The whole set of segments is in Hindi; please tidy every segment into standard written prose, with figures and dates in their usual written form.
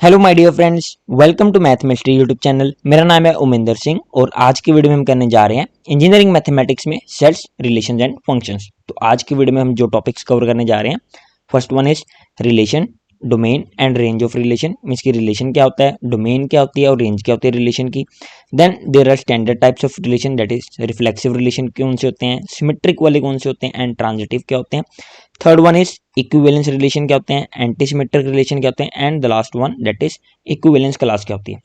Hello my dear friends, welcome to math mystery YouTube channel. मेरा नाम है उमेंद्र सिंह और आज की वीडियो में हम करने जा रहे हैं इंजीनियरिंग मैथमेटिक्स में सेट्स, रिलेशंस एंड फंक्शंस। तो आज की वीडियो में हम जो टॉपिक्स कवर करने जा रहे हैं, first one is relation, domain and range of relation. Means की रिलेशन क्या होता है, डोमेन क्या होती है और रेंज क्या होती है रिलेशन की। Then there are standard types of relation, that is reflexive relation कौन से होते हैं, सिमेट्रिक वाले कौन से होते हैं एंड ट्रांजिटिव क्या होते हैं। Third one is equivalence relation क्या होते हैं, एंटी सिमेट्रिक रिलेशन क्या होते हैं and the last one that is equivalence class क्या होती है।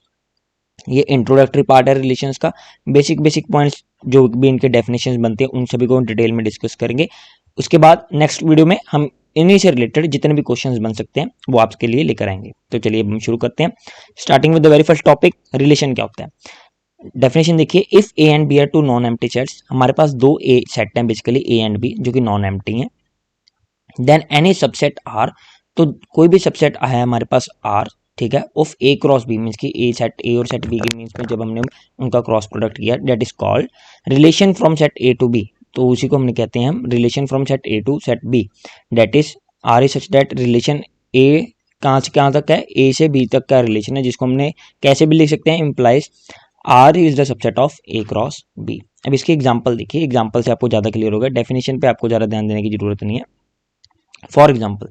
ये इंट्रोडक्टरी पार्ट है रिलेशंस का। बेसिक पॉइंट्स जो भी इनके डेफिनेशंस बनते हैं उन सभी को डिटेल में डिस्कस करेंगे। उसके बाद नेक्स्ट वीडियो में हम इन्हीं से रिलेटेड जितने भी क्वेश्चंस बन सकते हैं वो आपके लिए लेकर आएंगे। तो चलिए हम शुरू करते हैं, starting with the very first topic, relation क्या होता है। डेफिनेशन देखिए, if A and B are two non empty sets, हमारे पास दो ए सेट हैं बेसिकली ए एंड बी जो कि नॉन एम्प्टी हैं। देन एनी सबसेट आर, तो कोई भी सबसेट है हमारे पास आर, ठीक है, of A cross B, means की ए सेट ए और सेट बी के मीन्स में जब हमने उनका क्रॉस प्रोडक्ट किया, that is called relation from set A to B. तो उसी को हमने कहते हैं हम relation from set A to set B, that is R is such that relation A कहाँ से कहाँ तक है, ए से बी तक का रिलेशन है, जिसको हमने कैसे भी लिख सकते हैं, implies R is the subset of A cross B. अब इसकी एग्जाम्पल देखिए, एग्जाम्पल से आपको ज़्यादा क्लियर होगा, डेफिनेशन पे आपको ज़्यादा ध्यान देने की जरूरत नहीं है। फॉर एग्जाम्पल,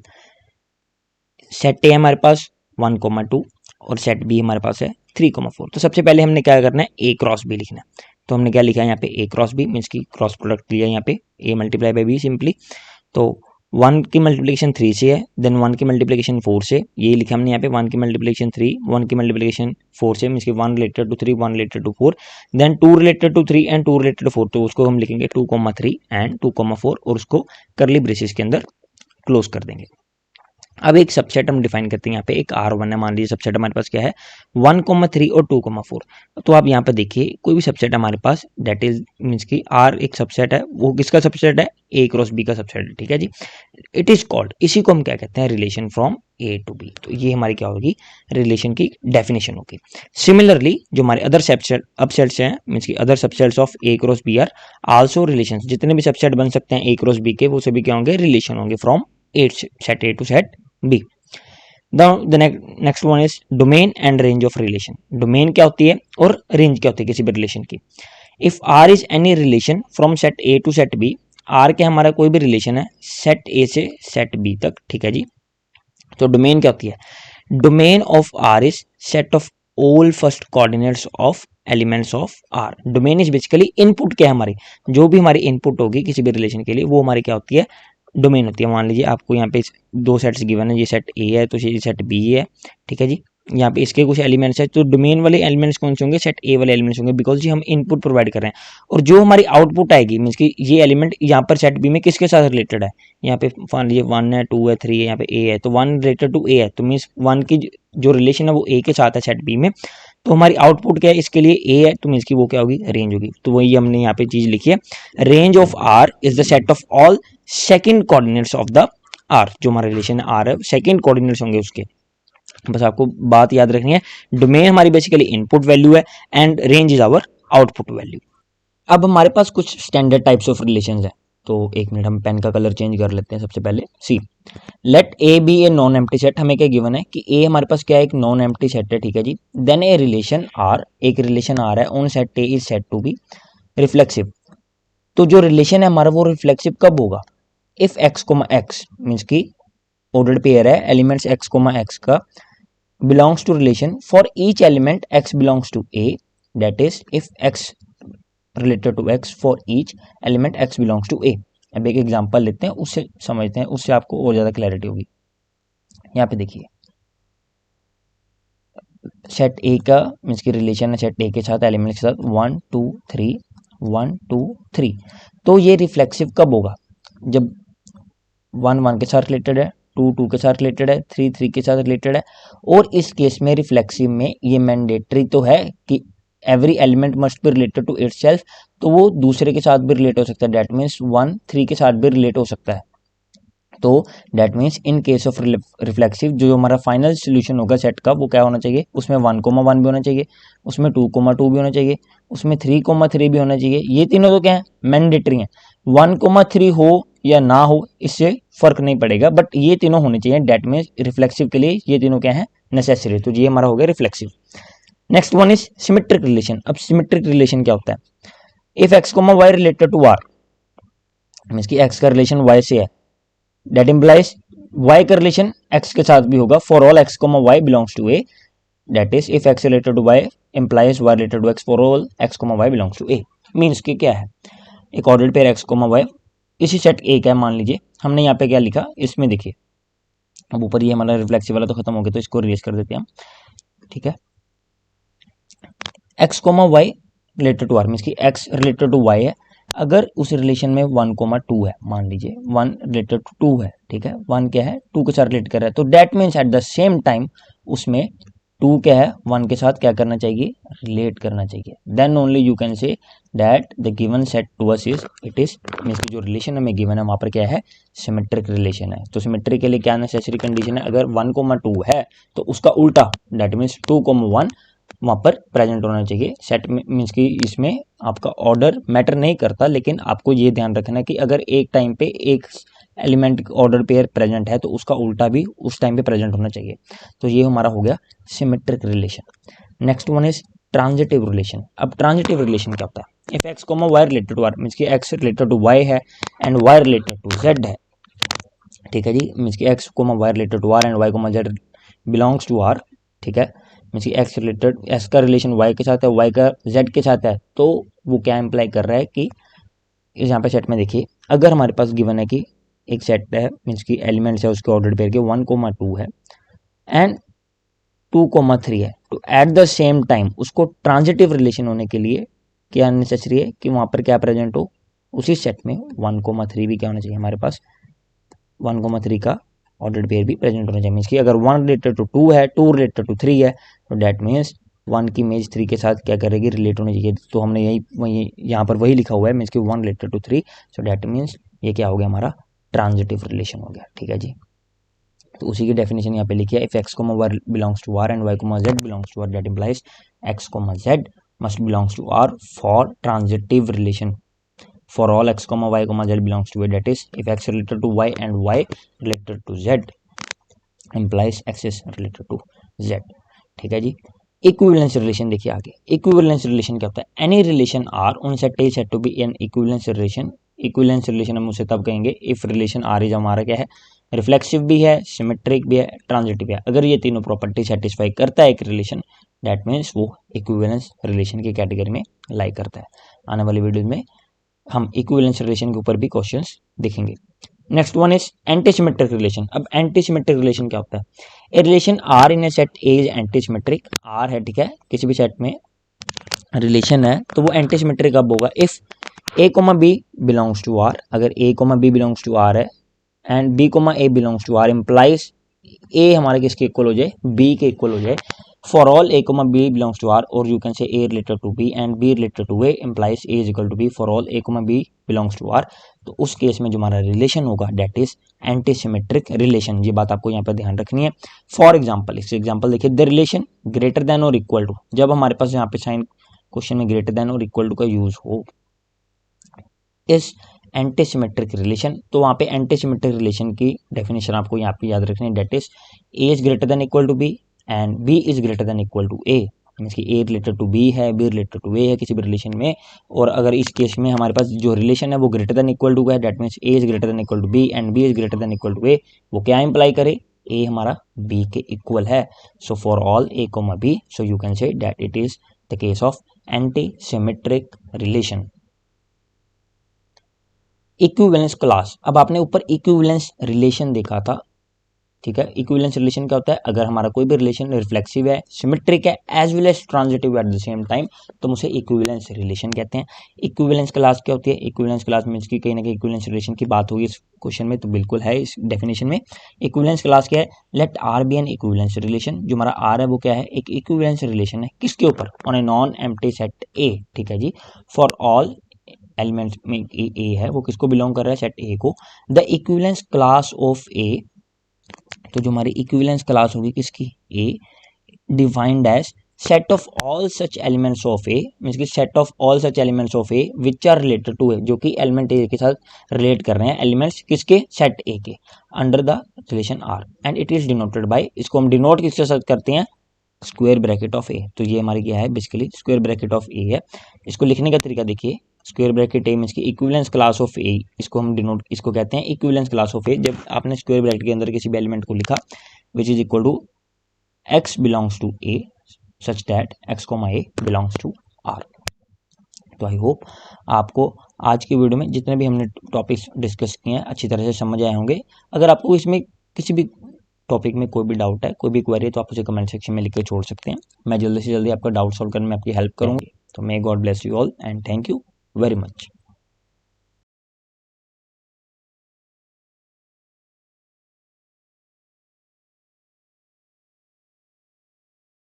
सेट ए हमारे पास 1,2 और सेट बी हमारे पास है 3,4। तो सबसे पहले हमने क्या करना है, ए क्रॉस बी लिखना है। तो हमने क्या लिखा है यहाँ पे, ए क्रॉस बी मीन्स की क्रॉस प्रोडक्ट लिया यहाँ पे, A multiply by be simply. तो 1 की मल्टीप्लिकेशन 3 से है, देन 1 की मल्टीप्लिकेशन 4 से, ये लिखा हमने यहाँ पे 1 की मल्टीप्लिकेशन 3, 1 की मल्टीप्लिकेशन 4 से, मीन्स की 1 related to 3, 1 related to 4, then 2 related to 3 and 2 related to 4। तो उसको हम लिखेंगे 2,3 एंड 2,4 और उसको करली ब्रेसेस के अंदर क्लोज कर देंगे। अब एक सबसेट हम डिफाइन करते हैं यहाँ पे, एक R1 है, मान लीजिए सबसेट हमारे पास क्या है 1,3 और 2,4। तो आप यहाँ पे देखिए कोई भी सबसेट हमारे पास दैट इज मीन्स की R एक सबसेट है, वो किसका सबसेट है, A क्रॉस B का सबसेट है, ठीक है जी। इट इज कॉल्ड, इसी को हम क्या कहते हैं, relation from A to B। तो ये हमारी क्या होगी, रिलेशन की डेफिनेशन होगी। सिमिलरली जो हमारे अदर सबसेट्स हैं मीन्स की other subsets of A cross B are also relation, जितने भी सबसेट बन सकते हैं A क्रॉस B के वो सभी क्या होंगे, रिलेशन होंगे from set A to set B. The next one is domain and range of relation. Domain क्या होती है और रेंज क्या होती है किसी भी रिलेशन की। If R is any relation from set A to set B, R के हमारा कोई भी रिलेशन है सेट ए से सेट बी तक, ठीक है जी। तो डोमेन क्या होती है, domain of R is set of all first coordinates of elements of R. Domain is basically input क्या है हमारी, जो भी हमारी इनपुट होगी किसी भी रिलेशन के लिए वो हमारी क्या होती है, डोमेन होती है। मान लीजिए आपको यहाँ पे दो सेट्स गिवन है, ये सेट ए है तो ये सेट बी है, ठीक है जी। यहाँ पे इसके कुछ एलिमेंट्स है, तो डोमेन वाले एलिमेंट्स कौन से होंगे, सेट ए वाले एलिमेंट्स होंगे, बिकॉज जी हम इनपुट प्रोवाइड कर रहे हैं। और जो हमारी आउटपुट आएगी मीन्स की ये एलिमेंट यहाँ पर सेट बी में किसके साथ रिलेटेड है, यहाँ पे मान लीजिए 1 है 2 है 3 है, यहाँ पे ए है, तो 1 रिलेटेड टू ए है, तो मीन्स 1 की जो रिलेशन है वो ए के साथ है सेट बी में। तो हमारी आउटपुट क्या है, इसके लिए ए है, तो मीन्स की वो क्या होगी, रेंज होगी। तो वही हमने यहाँ पे चीज लिखी है, range of R is the set of all second coordinates of the R. जो हमारा रिलेशन आर है सेकंड कोऑर्डिनेट्स होंगे उसके, बस आपको बात याद रखनी है। डोमेन हमारी बेसिकली इनपुट वैल्यू है and range is our output value. अब हमारे पास कुछ स्टैंडर्ड टाइप्स ऑफ रिलेशंस है, तो एक मिनट हम पेन का कलर चेंज कर लेते हैं। सबसे पहले see, let A B a non empty set. हमें क्या गिवन है कि ए हमारे पास क्या है, एक नॉन एम्प्टी सेट है, ठीक है जी। देन ए रिलेशन आर, एक रिलेशन आर है on set A is set to be reflexive. तो जो रिलेशन है हमारा वो रिफ्लेक्सिव कब होगा, if x comma x means की ऑर्डर्ड पेयर है, एलिमेंट्स एक्स कोमा एक्स का belongs to relation for each element x belongs to A, that is if x related to x for each element x belongs to A. अब एक एग्जांपल लेते हैं, उससे समझते हैं, उससे आपको और ज्यादा क्लैरिटी होगी। यहाँ पे देखिए सेट ए का मीन्स की रिलेशन है सेट ए के साथ एलिमेंट के साथ 1 2 3 1 2 3। तो ये रिफ्लेक्सिव कब होगा, जब 1 1 के साथ रिलेटेड है, 2 2 के साथ रिलेटेड है, 3 3 के साथ रिलेटेड है। और इस केस में रिफ्लेक्सिव में ये मैंडेटरी तो है कि every element must be related to itself, तो वो दूसरे के साथ भी रिलेट हो सकता है, डेट मीन्स 1 3 के साथ भी रिलेट हो सकता है। तो that means in case of reflexive जो हमारा फाइनल सोल्यूशन होगा सेट का वो क्या होना चाहिए, उसमें 1,1 भी होना चाहिए, उसमें 2,2 भी होना चाहिए, उसमें 3,3 भी होना चाहिए। ये तीनों तो क्या है, मैंडेटरी हैं। 1,3 हो या ना हो इससे फर्क नहीं पड़ेगा, बट ये तीनों होने चाहिए। डेट मीन्स रिफ्लेक्सिव के लिए ये तीनों क्या है, नेसेसरी, तो ये हमारा हो गया reflexive. Next one is symmetric relation. अब सिमेट्रिक रिलेशन क्या होता है? If x comma y related to R, means की एक्स का रिलेशन वाई से है, दैट इम्प्लाइज वाई का रिलेशन एक्स के साथ भी होगा for all x comma y belongs to A, that is if x related to y implies y related to x for all x comma y belongs to A. Means की क्या है, एक ordered pair x comma y इसी सेट ए का है, मान लीजिए हमने यहाँ पे क्या लिखा, इसमें देखिए अब ऊपर ये हमारा रिफ्लेक्सिव वाला तो खत्म हो गया, तो इसको रिलीज कर देते हैं हम, ठीक है। X comma y related to R, means की एक्स रिलेटेड टू वाई है, अगर उस रिलेशन में 1,2 है, मान लीजिए 1 रिलेटेड टू 2 है, ठीक है, 1 क्या है 2 के साथ रिलेट कर रहा है, तो that means eight the same time उसमें 2 क्या है 1 के साथ क्या करना चाहिए, रिलेट करना चाहिए, then only you can say that the given set to us is it is, means की जो रिलेशन हमें गिवन है वहाँ पर क्या है, सिमेट्रिक रिलेशन है। तो सिमेट्रिक के लिए क्या नेसेसरी कंडीशन है, अगर 1,2 है तो उसका उल्टा दैट मीन्स 2,1 वहाँ पर प्रेजेंट होना चाहिए सेट में, मीन्स कि इसमें आपका ऑर्डर मैटर नहीं करता, लेकिन आपको ये ध्यान रखना है कि अगर एक टाइम पे एक एलिमेंट ऑर्डर पेयर प्रेजेंट है तो उसका उल्टा भी उस टाइम पे प्रेजेंट होना चाहिए। तो ये हमारा हो गया symmetric relation. Next one is transitive relation. अब ट्रांजिटिव रिलेशन क्या होता है, if x comma y related to R, means की एक्स रिलेटेड टू वाई है and y related to z है, ठीक है जी, मीन्स की x comma y related to R and y comma z belongs to R, ठीक है, मीन्स की एक्स रिलेटेड एक्स का रिलेशन वाई के साथ है, वाई का जेड के साथ है, तो वो क्या इम्प्लाई कर रहा है कि इस यहाँ पे सेट में देखिए, अगर हमारे पास गिवन है कि एक सेट है, मीन्स की एलिमेंट्स है उसके ऑर्डर पेयर के 1,2 है एंड 2,3 है, तो एट द सेम टाइम उसको ट्रांजिटिव रिलेशन होने के लिए क्या नेसेसरी है कि वहाँ पर क्या प्रेजेंट हो, उसी सेट में 1,3 भी क्या होना चाहिए हमारे पास, 1,3 का ऑर्डर्ड पेयर भी प्रेजेंट होना चाहिए। मीन्स कि अगर 1 रिलेटेड टू 2 है, 2 रिलेटेड टू 3 है, तो डैट मीन्स 1 की इमेज 3 के साथ क्या करेगी, रिलेट होनी चाहिए। तो हमने यही यहाँ पर वही लिखा हुआ है, मीन्स कि 1 related to 3, so that means ये क्या हो गया हमारा ट्रांजिटिव रिलेशन हो गया, ठीक है जी। तो उसी की डेफिनेशन यहाँ पे लिखी है, if x comma y belongs to R and y comma z belongs to R, that implies x comma z must belongs to R for transitive relation for all x comma y comma z belongs to a, that is if x related to y and y related to z implies x is related to z, ठीक है जी। इक्विवेलेंस रिलेशन देखिए आगे, इक्विवेलेंस रिलेशन क्या होता है, any relation R on set A set to B an equivalence relation. Equivalence relation हम उसे तब कहेंगे इफ रिलेशन आर इज हमारा क्या है, रिफ्लेक्सिव भी है, सिमेट्रिक भी है, ट्रांजिटिव भी है। अगर ये तीनों प्रॉपर्टी सेटिस्फाई करता है एक रिलेशन, दैट मीन्स वो इक्विवेलेंस रिलेशन की कैटेगरी में लाई करता है। आने वाली वीडियो में हम इक्विवेलेंस रिलेशन के ऊपर भी क्वेश्चंस देखेंगे। Next one is antisymmetric relation. अब एंटीसिमेट्रिक रिलेशन क्या होता है, a relation R in a set A is antisymmetric, R है ठीक है, किसी भी सेट में रिलेशन है तो वो एंटीसिमेट्रिक कब होगा, if a comma b belongs to R, अगर a comma b belongs to R है and b comma a belongs to R implies a हमारे किसके इक्वल हो जाए, बी के इक्वल हो जाए, for all a comma b belongs to R, or you can say a related to b and b related to a implies a is equal to b for all a comma b belongs to R। तो उस केस में जो हमारा रिलेशन होगा डेट इज एंटीसिमेट्रिक रिलेशन, ये बात आपको यहाँ पर ध्यान रखनी है। फॉर एग्जाम्पल, इस एग्जाम्पल देखिए, द रिलेशन ग्रेटर देन और इक्वल टू, जब हमारे पास यहाँ पे साइन क्वेश्चन में ग्रेटर देन और इक्वल टू का यूज हो इस एंटीसिमेट्रिक रिलेशन, तो वहाँ पे एंटीसिमेट्रिक रिलेशन की डेफिनेशन आपको यहाँ पे याद रखनी है, that is a is greater than equal to b and b is greater than equal to a, means कि a रिलेटेड टू b है, b रिलेटेड टू a है किसी भी रिलेशन में, और अगर इस केस में हमारे पास जो रिलेशन है वो ग्रेटर देन इक्वल टू है, that means a is greater than equal to b and b is greater than equal to a, वो क्या इंप्लाई करे, a हमारा b के इक्वल है। So for all a comma b, so you can say that it is the case of anti symmetric relation. Equivalence class, अब आपने ऊपर इक्विवेलेंस रिलेशन देखा था, ठीक है। इक्विवेलेंस रिलेशन क्या होता है, अगर हमारा कोई भी रिलेशन रिफ्लेक्सिव है, सिमेट्रिक है, as well as transitive at the same time, तो उसे इक्विवेलेंस रिलेशन कहते हैं। इक्विवेलेंस क्लास क्या होती है, इक्विवेलेंस क्लास मीन्स की कहीं ना कहीं इक्विवेलेंस रिलेशन की बात होगी इस क्वेश्चन में, तो बिल्कुल है इस डेफिनेशन में। इक्विवेलेंस क्लास क्या है, let R be an equivalence relation, जो हमारा आर है वो क्या है, एक इक्विवेलेंस रिलेशन है, किसके ऊपर, on A non empty set ए, ठीक है जी, फॉर ऑल एलिमेंट्स में ए है, वो किसको बिलोंग कर रहा है, सेट ए को। The equivalence class of a, तो जो हमारी इक्विवेलेंस क्लास होगी किसकी, a, defined as set of all such elements of A, means की set of all such elements of A which are related to a, जो कि एलिमेंट ए के साथ रिलेट कर रहे हैं, एलिमेंट्स किसके, सेट ए के, under the relation R, and it is denoted by, इसको हम डिनोट किसके साथ करते हैं, स्क्वायर ब्रैकेट ऑफ ए। तो ये हमारी क्या है, बेसिकली स्क्वायर ब्रैकेट ऑफ ए है। इसको लिखने का तरीका देखिए, स्क्वायर ब्रैकेट ए मींस की इक्विवेलेंस क्लास ऑफ ए, इसको हम डिनोट, इसको कहते हैं इक्विवेलेंस क्लास ऑफ ए। जब आपने स्क्वायर ब्रैकेट के अंदर किसी भी एलिमेंट को लिखा which is equal to x belongs to A such that x comma a belongs to R. तो आई होप आपको आज की वीडियो में जितने भी हमने टॉपिक्स डिस्कस किए हैं अच्छी तरह से समझ आए होंगे। अगर आपको इसमें किसी भी टॉपिक में कोई भी डाउट है, कोई भी क्वेरी है, तो आप उसे कमेंट सेक्शन में लिख के छोड़ सकते हैं। मैं जल्दी से जल्दी आपका डाउट सॉल्व करने में आपकी हेल्प करूंगी। तो may God bless you all and thank you very much.